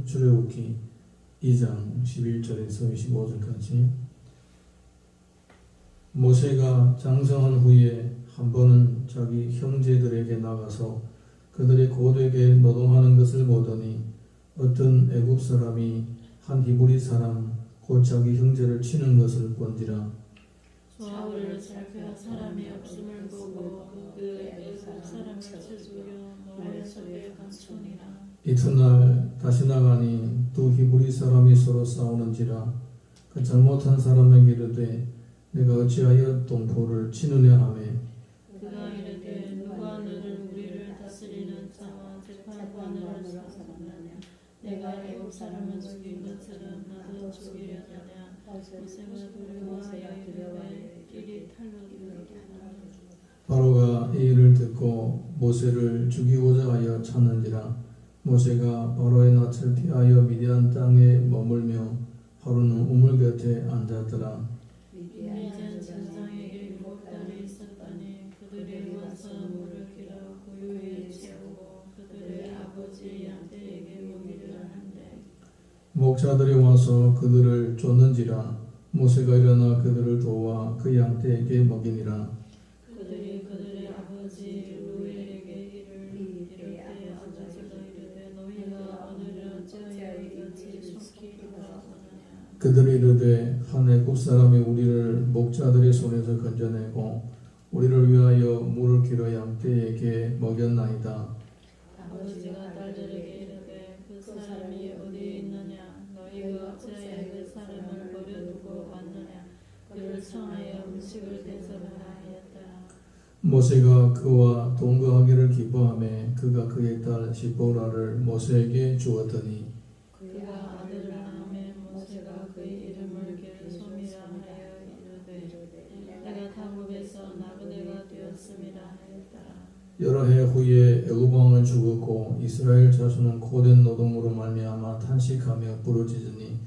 출애굽기 2장 11절에서 25절까지. 모세가 장성한 후에 한 번은 자기 형제들에게 나가서 그들의 고되게 노동하는 것을 보더니 어떤 애굽 사람이 한 히브리 사람 곧 자기 형제를 치는 것을 본지라. 좌우를 살펴 사람이 없음을 보고 그 애굽 사람을 쳐 죽여 노래 속에 감추니라. 이튿날 다시 나가니 두 히브리 사람이 서로 싸우는지라. 그 잘못한 사람에게 이르되 내가 어찌하여 동포를 치느냐 하매 그가 이르되 누가 너를 우리를 다스리는 자와 재판관을 삼았느냐. 내가 애굽 사람을 죽인 것처럼 나도 죽이려느냐. 모세가 두려워하여 이르되 길이 탈로기를 하라. 바로가 이 일을 듣고 모세를 죽이고자 하여 찾는지라. 모세가 바로의 낯을 피하여 미디안 땅에 머물며 하루는 우물 곁에 앉았더라. 미디안 전장에게 7달이 있었더니 그들의 원수 물을 길어 고요히 채우고 그들의 아버지 양떼에게 먹이려 한대. 목자들이 와서 그들을 쫓는지라. 모세가 일어나 그들을 도와 그 양떼에게 먹이니라. 그들이 그들의 아버지 루엘에게 이를 앉아서 이르되 너희가 오늘은 어찌하여 이같이 속히 돌아오느냐. 그들이 이르되 한 애굽 사람이 우리를 목자들의 손에서 건져내고 우리를 위하여 물을 길어 양떼에게 먹였나이다. 아버지가 딸들에게 이르되 그 사람이 어디 있느냐. 너희가 어찌하여 그 사람을 버려두고 왔느냐. 그를 청하여 음식을 대접하라 하였다. 모세가 그와 동거하기를 기뻐하며 그가 그의 딸 시보라를 모세에게 주었더니 그가 아들을 낳음에 모세가 그의 이름을 게르솜이라 하여 이르되 내가 다국에서 나그네가 되었음이라 하였다. 여러 해 후에 애굽 왕은 죽었고 이스라엘 자손은 고된 노동으로 말미암아 탄식하며 부르짖으니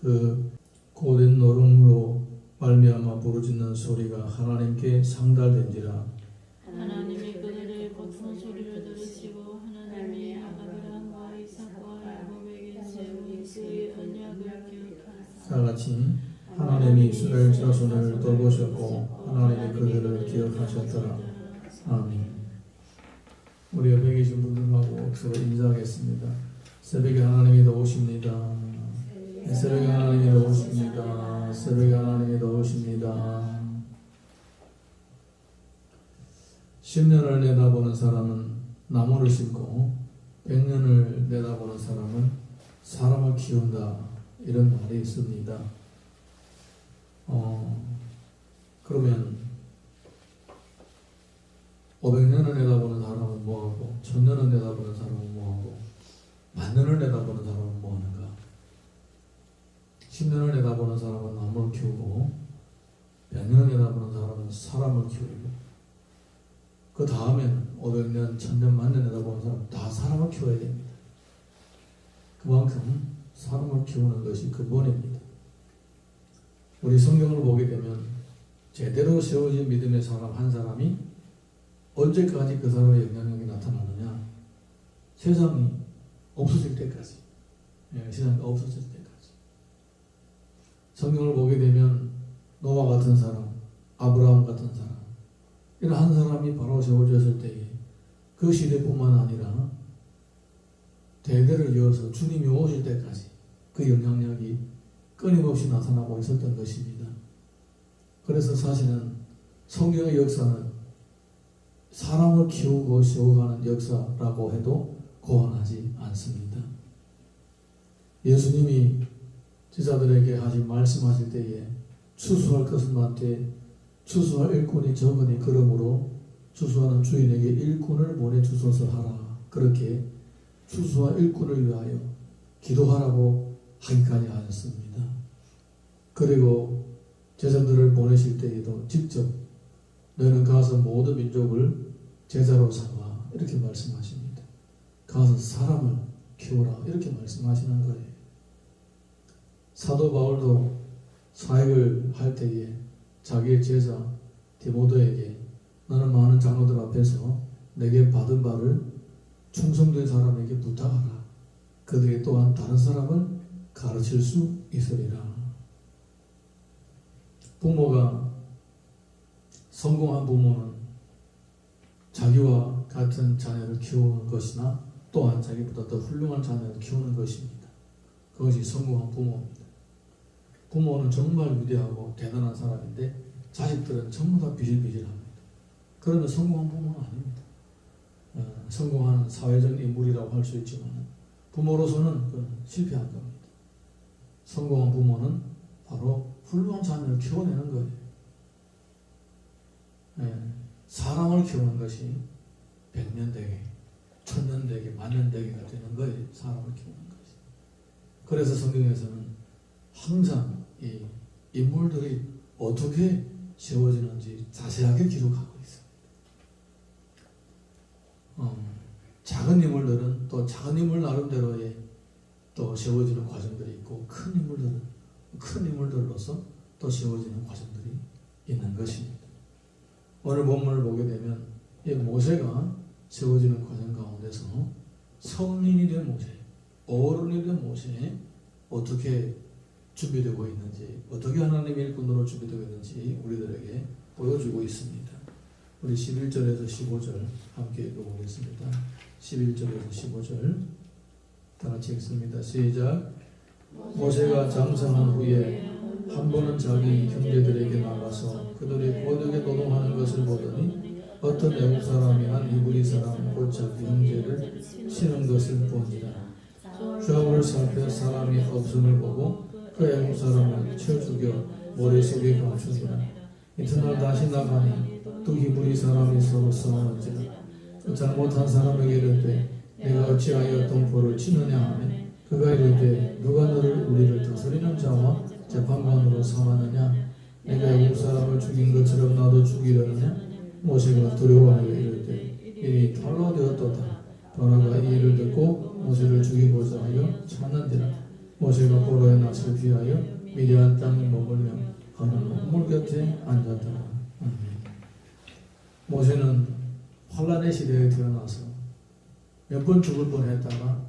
그 고된 노동으로 말미암아 부르짖는 소리가 하나님께 상달된지라. 하나님이 그들의 고통 소리를 들으시고 하나님이 아브라함과 이삭과 야곱에게 세운 그의 언약을 기억하사 다같이 하나님이 이스라엘 자손을 돌보셨고 하나님이 그들을 기억하셨더라. 아멘. 우리 옆에 계신 분들하고 서로 인사하겠습니다. 새벽에 하나님이 도우십니다. 새벽에 하나님이 도우십니다. 새벽에 하나님이 도우십니다. 10년을 내다보는 사람은 나무를 심고 100년을 내다보는 사람은 사람을 키운다. 이런 말이 있습니다. 그러면 500년을 내다보는 사람은 뭐하고 1000년을 내다보는 사람은 뭐하고 10,000년을 내다보는 사람은 뭐하는가? 10년을 내다보는 사람은 나무를 키우고 100년을 내다보는 사람은 사람을 키우고 그 다음에는 500년, 1000년, 10,000년 내다보는 사람은 다 사람을 키워야 됩니다. 그만큼 사람을 키우는 것이 근본입니다. 우리 성경을 보게 되면 제대로 세워진 믿음의 사람 한 사람이 언제까지 그 사람의 영향력이 나타나느냐? 세상이 없어질 때까지. 세상이 없어질 때까지. 성경을 보게 되면 노아 같은 사람, 아브라함 같은 사람, 이런 한 사람이 바로 세워졌을 때에 그 시대뿐만 아니라 대대를 이어서 주님이 오실 때까지 그 영향력이 끊임없이 나타나고 있었던 것입니다. 그래서 사실은 성경의 역사는 사람을 키우고 세워가는 역사라고 해도 고안하지 않습니다. 예수님이 제자들에게 말씀하실 때에 추수할 것은 많되 추수할 일꾼이 적으니 그러므로 추수하는 주인에게 일꾼을 보내주소서 하라. 그렇게 추수할 일꾼을 위하여 기도하라고 하기까지 하였습니다. 그리고 제자들을 보내실 때에도 직접 너는 가서 모든 민족을 제자로 삼아 이렇게 말씀하십니다. 가서 사람을 키우라 이렇게 말씀하시는 거예요. 사도 바울도 사역을 할 때에 자기의 제자 디모데에게 너는 많은 장로들 앞에서 내게 받은 바를 충성된 사람에게 부탁하라 그들이 또한 다른 사람을 가르칠 수 있으리라. 부모가 성공한 부모는 자기와 같은 자녀를 키우는 것이나 또한 자기보다 더 훌륭한 자녀를 키우는 것입니다. 그것이 성공한 부모입니다. 부모는 정말 위대하고 대단한 사람인데 자식들은 전부 다 비실비실합니다. 그러면 성공한 부모는 아닙니다. 성공한 사회적 인물이라고 할 수 있지만 부모로서는 그건 실패한 겁니다. 성공한 부모는 바로 훌륭한 자녀를 키워내는 거예요. 사람을 키우는 것이 백년대계, 천년대계, 만년대계가 되는 거예요. 사람을 키우는 것이. 그래서 성경에서는 항상 이 인물들이 어떻게 세워지는지 자세하게 기록하고 있습니다. 작은 인물들은 또 작은 인물 나름대로의 또 세워지는 과정들이 있고 큰 인물들은 큰 인물들로서 또 세워지는 과정들이 있는 것입니다. 오늘 본문을 보게 되면 이 모세가 세워지는 과정 가운데서 성인이 된 모세, 어른이 된 모세에 어떻게 준비되고 있는지, 어떻게 하나님의 일꾼으로 준비되고 있는지 우리들에게 보여주고 있습니다. 우리 11절에서 15절 함께 읽어보겠습니다. 11절에서 15절 다 같이 읽습니다. 시작. 모세가 장성한 후에 한 번은 자기 형제들에게 나가서 그들이 고되게 노동하는 것을 보더니 어떤 애국 사람이 한 이브리 사람 곧 자기 형제를 치는 것을 보니라. 좌우를 살펴 사람이 없음을 보고 그 애국 사람을 쳐 죽여 머릿속에 감추니라. 이튿날 다시 나가니 또 이브리 사람이 서로 싸우는지라. 잘못한 사람에게 이르되 내가 어찌하여 동포를 치느냐 하면 그가 이르되 누가 너를 우리를 다스리는 자와 재판관으로 삼았느냐. 내가 애국 사람을 죽인 것처럼 나도 죽이려느냐. 모세가 두려워하여 이르되 이리 탈로 되었도다. 바로가 이 일을 듣고 모세를 죽이고자 하여 찾는지라. 모세가 포로의 낯을 피하여 미디안 땅에 머물며 하는 물 곁에 앉았더라. 모세는 환란의 시대에 태어나서 몇 번 죽을 뻔했다가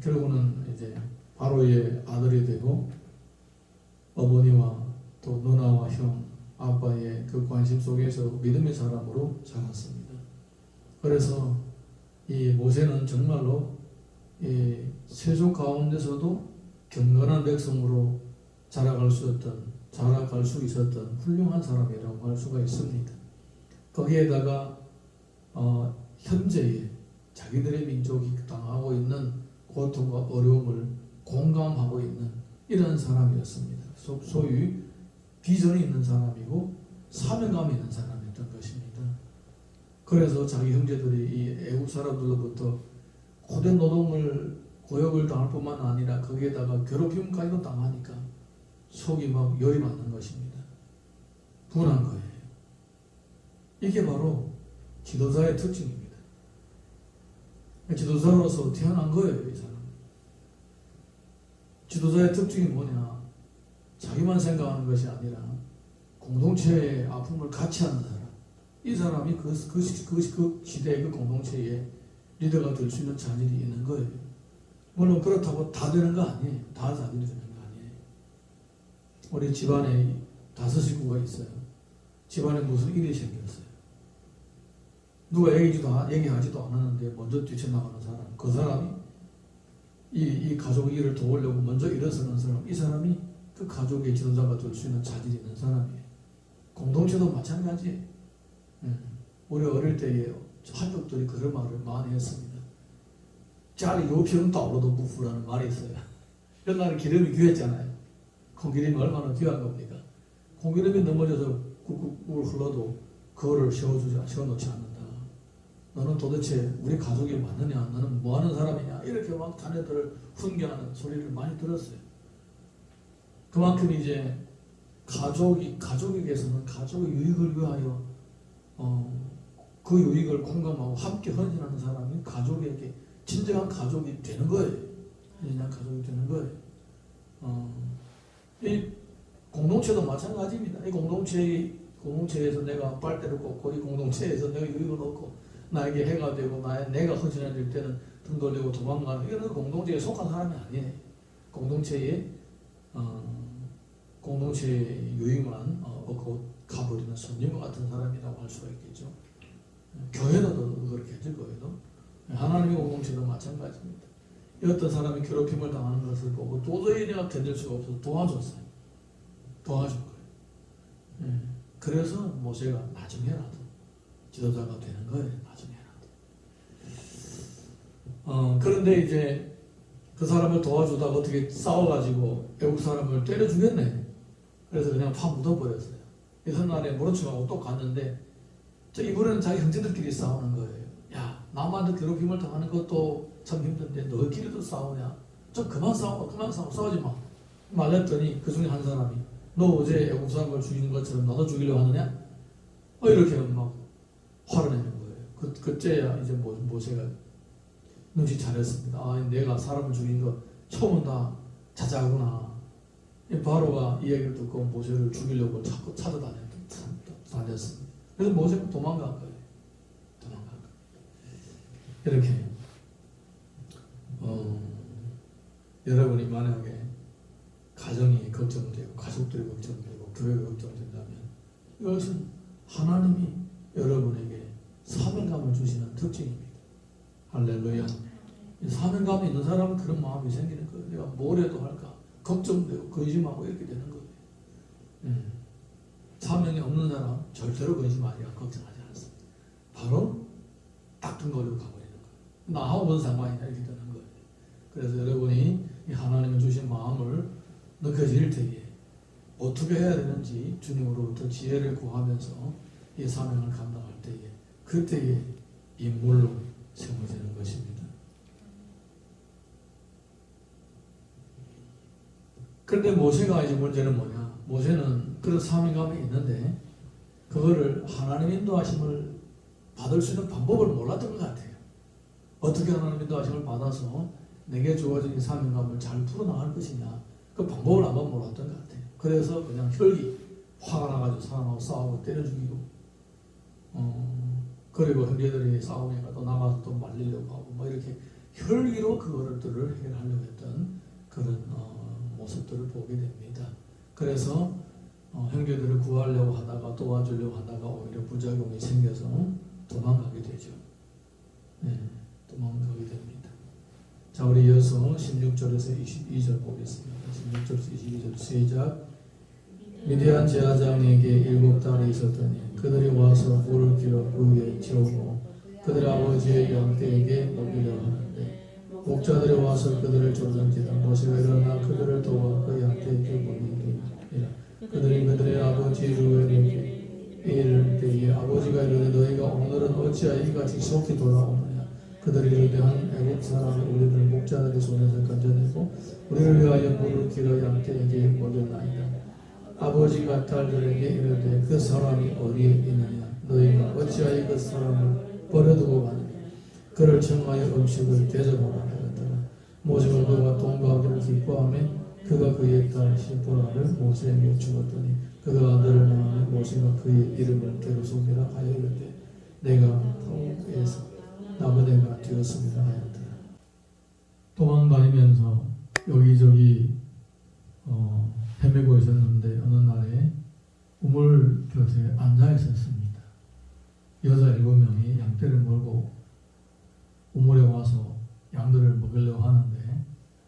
결국은 이제 바로의 아들이 되고 어머니와 또 누나와 형, 아빠의 그 관심 속에서 믿음의 사람으로 자랐습니다. 그래서 이 모세는 정말로 이 세속 가운데서도 경건한 백성으로 자라갈 수 있었던 훌륭한 사람이라고 할 수가 있습니다. 거기에다가 현재의 자기들의 민족이 당하고 있는 고통과 어려움을 공감하고 있는 이런 사람이었습니다. 소위 비전이 있는 사람이고 사명감이 있는 사람이었던 것입니다. 그래서 자기 형제들이 이 애국 사람들로부터 고된 노동을 고역을 당할 뿐만 아니라 거기에다가 괴롭힘까지도 당하니까 속이 막 열이 받는 것입니다. 분한 거예요. 이게 바로 지도자의 특징입니다. 지도자로서 태어난 거예요, 이 사람. 지도자의 특징이 뭐냐? 자기만 생각하는 것이 아니라 공동체의 아픔을 같이 하는 사람. 이 사람이 그 시대의 그 공동체의 리더가 될 수 있는 자질이 있는 거예요. 물론 그렇다고 다 되는 거 아니에요. 다 자질이 되는 거 아니에요. 우리 집안에 5 식구가 있어요. 집안에 무슨 일이 생겼어요. 누가 얘기하지도 않았는데 먼저 뛰쳐나가는 사람, 그 사람이 이 가족 일을 도우려고 먼저 일어서는 사람, 이 사람이 그 가족의 지도자가 될 수 있는 자질이 있는 사람이에요. 공동체도 마찬가지예요. 우리 어릴 때에 한족들이 그런 말을 많이 했습니다. 자리 요평 따오로도 무후라는 말이 있어요. 옛날에 기름이 귀했잖아요. 콩기름이 얼마나 귀한 겁니까? 콩기름이 넘어져서 꿀꿀 흘러도 그거를 세워놓지 않는다. 너는 도대체 우리 가족이 맞느냐? 너는 뭐하는 사람이냐? 이렇게 막 자녀들을 훈계하는 소리를 많이 들었어요. 그만큼 이제 가족에게서는 가족의 유익을 위하여 그 유익을 공감하고 함께 헌신하는 사람이 가족에게 진정한 가족이 되는 거예요. 진정한 가족이 되는 거예요. 이 공동체도 마찬가지입니다. 이 공동체에서 내가 빨대를 꽂고 이 공동체에서 내가 유익을 얻고 나에게 해가 되고 내가 헌신해야 될 때는 등 돌리고 도망가는 이런 공동체에 속한 사람이 아니에요. 공동체에 유임한 곧 가버리는 손님과 같은 사람이라고 할 수가 있겠죠. 교회도 그렇게 해줄 거예요. 하나님의 공동체도 마찬가지입니다. 어떤 사람이 괴롭힘을 당하는 것을 보고 도저히 내가 견딜 수가 없어서 도와줬어요. 도와준 거예요. 그래서 모세가 나중에라도 지도자가 되는 거예요. 나중에라도. 그런데 이제 그 사람을 도와주다가 어떻게 싸워가지고 애국 사람을 때려 죽였네. 그래서 그냥 파 묻어버렸어요. 훗날에 모른 척하고 또 갔는데 이번에는 자기 형제들끼리 싸우는 거예요. 야, 남한테 괴롭힘을 당하는 것도 참 힘든데 너희끼리도 싸우냐? 좀 그만 싸우지 마. 말했더니 그 중에 한 사람이 너 어제 애국 사람을 죽이는 것처럼 나도 죽이려고 하느냐? 이렇게 막 화를 내는 거예요. 그때야 이제 모세가 눈치 잘했습니다. 내가 사람을 죽인 거 처음은 다 자자구나. 바로가 이 얘기를 듣고 모세를 죽이려고 자꾸 찾아다녔습니다. 그래서 모세가 도망간 거예요. 이렇게 여러분이 만약에 가정이 걱정되고 가족들이 걱정되고 교회가 걱정된다면 이것은 하나님이 여러분에게 사명감을 주시는 특징입니다. 할렐루야. 사명감이 있는 사람은 그런 마음이 생기는 거예요. 내가 뭘 해도 할까 걱정되고 근심하고 이렇게 되는 거예요. 사명이 없는 사람 절대로 근심하지 않고 걱정하지 않습니다. 바로 딱 등 걸리고 가버리는 거예요. 나하고 무슨 상관이냐 이렇게 되는 거예요. 그래서 여러분이 이 하나님이 주신 마음을 느껴질 때에 어떻게 해야 되는지 주님으로부터 지혜를 구하면서 이 사명을 감당할 때에 그때에 인물로 세워지는 것입니다. 그런데 모세가 이제 문제는 뭐냐? 모세는 그런 사명감이 있는데 그거를 하나님 인도하심을 받을 수 있는 방법을 몰랐던 것 같아요. 어떻게 하나님 인도하심을 받아서 내게 주어진 이 사명감을 잘 풀어나갈 것이냐 그 방법을 아마 몰랐던 것 같아요. 그래서 그냥 혈기 화가 나가지고 사람하고 싸우고 때려 죽이고 그리고 형제들이 싸우니까 또 나가서 또 말리려고 하고 뭐 이렇게 혈기로 그거를 해결하려고 했던 그런 모습들을 보게 됩니다. 그래서 형제들을 구하려고 하다가 도와주려고 하다가 오히려 부작용이 생겨서 도망가게 되죠. 도망가게 됩니다. 자, 우리 이어서 16절에서 22절 보겠습니다. 16절에서 22절 시작. 미디안 제사장에게 7달이 있었더니 그들이 와서 물을 길어 그 위에 채우고 그들의 아버지의 양떼에게 먹이려 하는데 목자들이 와서 그들을 쫓은지라 모세가 일어나 그들을 도와 그 양떼에게 먹이니라. 그들이 그들의 아버지 루벤에게 이를 때에 아버지가 이르되 너희가 오늘은 어찌하여 이같이 속히 돌아오느냐. 그들이 이르되 한 애국 사람이 우리를 목자들의 손에서 건져내고 우리를 위하여 물을 길어 양떼에게 먹였나이다. 아버지가 딸들에게 이르되 그 사람이 어디에 있느냐. 너희가 어찌하여 그 사람을 버려두고 가느냐. 그를 청하여 음식을 대접하라 하였더라. 모세가 그가 동거하기를 기뻐하며 그가 그의 딸 시보라를 모세에게 주었더니 그가 아들을 낳으며 모세가 그의 이름을 게르솜이라 하여 이르되 내가 타옥에서 나그네가 되었습니다 하였더라. 도망다니면서 여기저기 헤매고 있었는데 어느 날에 우물 곁에 앉아 있었습니다. 여자 7명이 양떼를 몰고 우물에 와서 양들을 먹이려고 하는데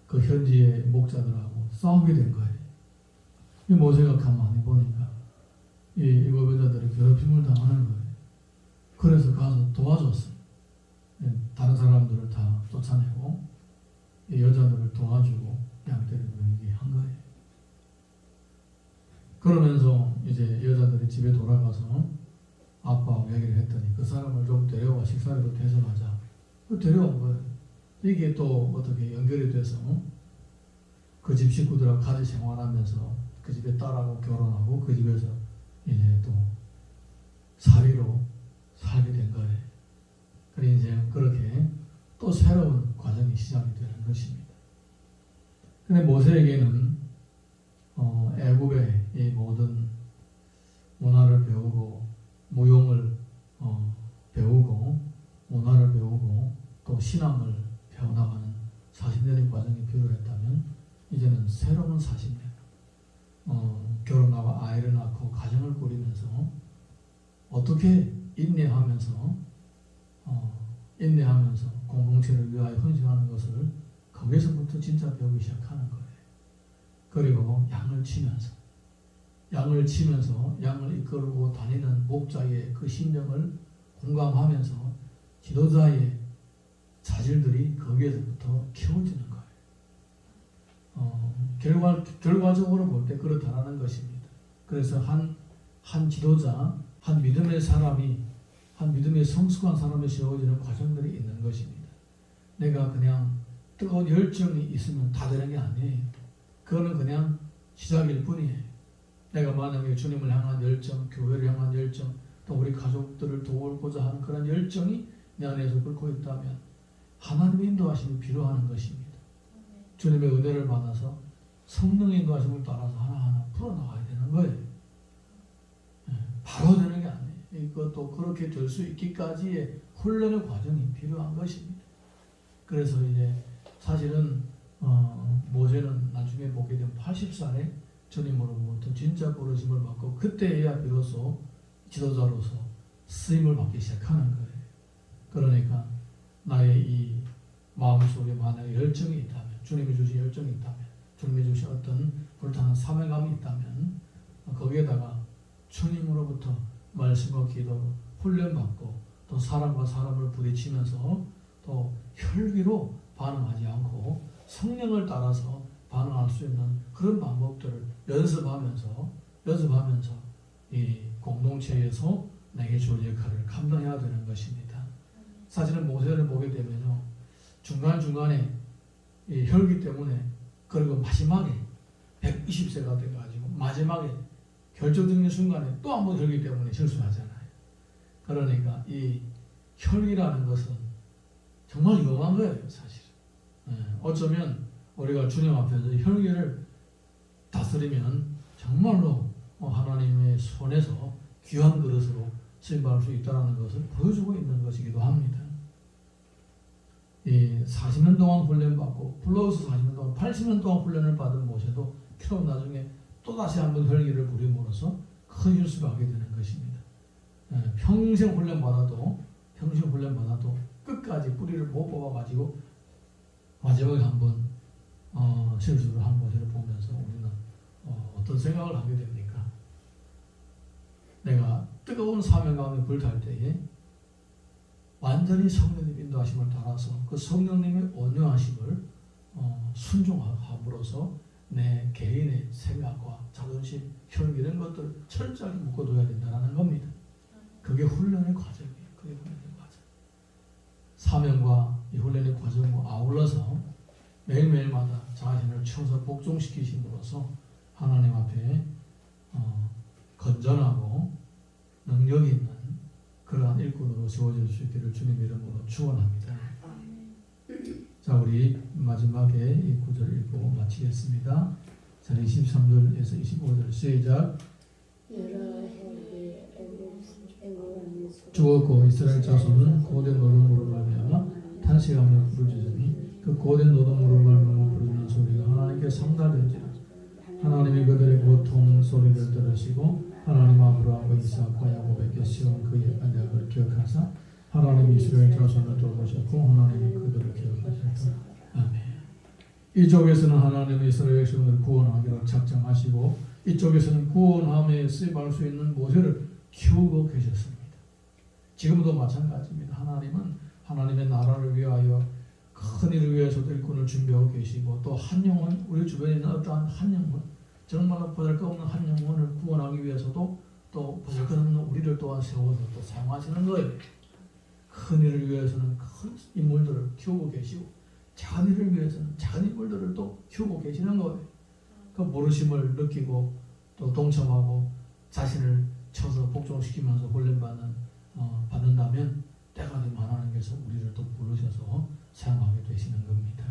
그 현지의 목자들하고 싸우게 된 거예요. 이 모세가 가만히 보니까 이 일곱 여자들이 괴롭힘을 당하는 거예요. 그래서 가서 도와줬어요. 다른 사람들을 다 쫓아내고 이 여자들을 도와주고 양떼를 먹이게 한 거예요. 그러면서 이제 여자들이 집에 돌아가서 아빠하고 얘기를 했더니 그 사람을 좀 데려와 식사를 대접하자. 데려온 거예요. 이게 또 어떻게 연결이 돼서 그 집 식구들하고 같이 생활하면서 그 집에 딸하고 결혼하고 그 집에서 이제 또 사위로 살게 된 거예요. 그래서 이제 그렇게 또 새로운 과정이 시작이 되는 것입니다. 근데 모세에게는 애굽의 이 모든 문화를 배우고 무용을 배우고 문화를 배우고 또 신앙을 배워나가는 40년의 과정이 필요했다면 이제는 새로운 40년 결혼하고 아이를 낳고 가정을 꾸리면서 어떻게 인내하면서 공동체를 위하여 헌신하는 것을 거기서부터 진짜 배우기 시작하는 거예요. 그리고 양을 치면서 양을 이끌고 다니는 목자의 그 심령을 공감하면서 지도자의 자질들이 거기에서부터 키워지는 거예요. 결과적으로 볼 때 그렇다라는 것입니다. 그래서 한 지도자, 한 믿음의 사람이, 한 믿음의 성숙한 사람이 세워지는 과정들이 있는 것입니다. 내가 그냥 뜨거운 열정이 있으면 다 되는 게 아니에요. 그거는 그냥 시작일 뿐이에요. 내가 만약에 주님을 향한 열정, 교회를 향한 열정, 또 우리 가족들을 도우고자 하는 그런 열정이 내 안에서 끓고 있다면 하나님의 인도하심이 필요한 것입니다. 주님의 은혜를 받아서 성령의 인도하심을 따라서 하나하나 풀어나가야 되는 거예요. 바로 되는 게 아니에요. 이것도 그렇게 될 수 있기까지의 훈련의 과정이 필요한 것입니다. 그래서 이제 사실은 모세는 나중에 보게 되면 80살에 주님으로부터 진짜 부르심을 받고 그때야 비로소 지도자로서 쓰임을 받기 시작하는 거예요. 그러니까 나의 이 마음속에 만약에 열정이 있다면, 주님이 주신 열정이 있다면, 주님이 주신 어떤 불타는 사명감이 있다면 거기에다가 주님으로부터 말씀과 기도로 훈련받고 또 사람과 사람을 부딪히면서 또 혈기로 반응하지 않고 성령을 따라서 반응할 수 있는 그런 방법들을 연습하면서 이 공동체에서 내게 주어진 역할을 감당해야 되는 것입니다. 사실은 모세를 보게 되면요, 중간중간에 이 혈기 때문에, 그리고 마지막에 120세가 돼가지고 마지막에 결정적인 순간에 또 한 번 혈기 때문에 실수하잖아요. 그러니까 이 혈기라는 것은 정말 위험한 거예요, 사실. 어쩌면 우리가 주님 앞에서 혈기를 다스리면 정말로 하나님의 손에서 귀한 그릇으로 쓰임받을 수 있다는 것을 보여주고 있는 것이기도 합니다. 이 40년 동안 훈련받고 플러스 40년 동안 80년 동안 훈련을 받은 모세도 결국 나중에 또다시 한번 혈기를 부림으로써 큰 실수를 하게 되는 것입니다. 평생 훈련받아도 끝까지 뿌리를 못 뽑아가지고 마지막에 한번 실수를 한 모세를 보면서 우리는 어떤 생각을 하게 됩니까? 내가 뜨거운 사명감에 불탈 때에 완전히 성령님 인도하심을 따라서 그 성령님의 온유하심을 순종함으로써 내 개인의 생각과 자존심, 혈기 이런 것들을 철저하게 묶어둬야 된다는 겁니다. 그게 훈련의 과정이에요. 그게 훈련의 과정. 사명과 이 훈련의 과정과 아울러서 매일매일마다 자신을 채워서 복종시키심으로써 하나님 앞에 건전하고 능력 있는 그러한 일꾼으로 세워질 수 있기를 주님 이름으로 축원합니다. 자, 우리 마지막에 이 구절 읽고 마치겠습니다. 자, 23절에서 25절 시작. 죽었고 이스라엘 자손은 고된 노동으로 말미암아 탄식하며 부르짖으니 그 고된 노동으로 말미암아 부르짖는 소리가 하나님께 상달된지라. 하나님이 그들의 고통 소리를 들으시고 하나님 아브라함과 이삭과 야곱에게 세운 그의 언약을 기억하사 하나님 이스라엘 자손을 돌보셨고 하나님이 그들을 기억하셨다. 아멘. 이쪽에서는 하나님이 이스라엘 백성을 구원하기로 작정하시고 이쪽에서는 구원함에 쓰임받을 수 있는 모세를 키우고 계셨습니다. 지금도 마찬가지입니다. 하나님은 하나님의 나라를 위하여 큰 일을 위해서도 일꾼을 준비하고 계시고 또 한 영혼, 우리 주변에 있는 어떠한 한 영혼, 정말로 보잘것없는 한 영혼을 구원하기 위해서도 또 보잘것없는 우리를 또한 세워서 또 사용하시는 거예요. 큰 일을 위해서는 큰 인물들을 키우고 계시고 작은 일을 위해서는 작은 인물들을 또 키우고 계시는 거예요. 그 부르심을 느끼고 또 동참하고 자신을 쳐서 복종시키면서 훈련받는다면 때가 되면 하나님께서 우리를 또 부르셔서 사용하게 되시는 겁니다.